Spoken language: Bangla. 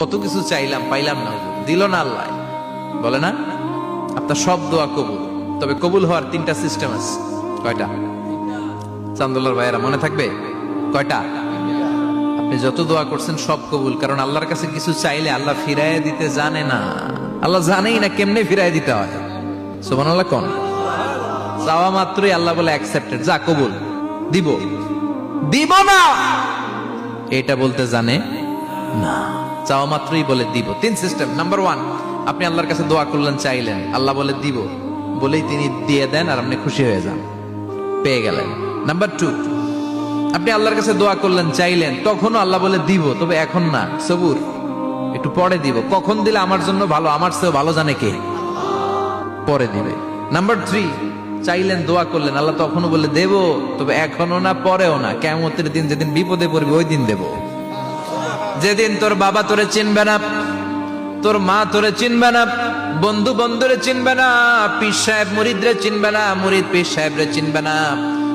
কত কিছু চাইলাম, পাইলাম না, দিল না আল্লাহ। বলে না আপনার সব দোয়া কবুল, তবে কবুল হওয়ার 3টা সিস্টেম আছে। কয়টা? চান্দুল্লার ভাইয়েরা মনে থাকবে কয়টা? আপনি যত দোয়া করছেন সব কবুল, কারণ আল্লাহর কাছে কিছু চাইলে আল্লাহ ফিরাইয়া দিতে জানে না। আল্লাহ জানেই না কেমনে ফিরাইয়া দিতে হয়। সুবহানাল্লাহ কোন? চাওয়া মাত্রই আল্লাহ বলে অ্যাকসেপ্টেড, যা কবুল, দিব দিব না এটা বলতে জানে না, চাওয়া মাত্রই বলে দিব। 3 সিস্টেম। নাম্বার 1, আপনি আল্লাহর কাছে দোয়া করলেন, চাইলেন, আল্লাহ বলে দিব, বলেই তিনি দিয়ে দেন আর আপনি খুশি হয়ে যান, পেয়ে গেলেন। নাম্বার 2, আপনি আল্লাহর কাছে দোয়া করলেন, চাইলেন, তখনও আল্লাহ বলে দিব, তবে এখন না, সবুর, একটু পরে দিব। কখন দিলে আমার জন্য ভালো, আমার চেয়ে ভালো জানে কে, পরে দিবে। নাম্বার 3, চাইলেন, দোয়া করলেন, আল্লাহ তখনও বলে দেব, তবে এখনো না, পরেও না, কিয়ামতের দিন যেদিন বিপদে পড়বে ওই দিন দেব। যেদিন তোর বাবা তোরে চিনবে না, তোর মা তোরে চিনবে না, বন্ধু বন্ধুরে চিনবে না, পীর সাহেব মুরিদরে চিনবে না, মুরিদ পীর সাহেবরে চিনবে না,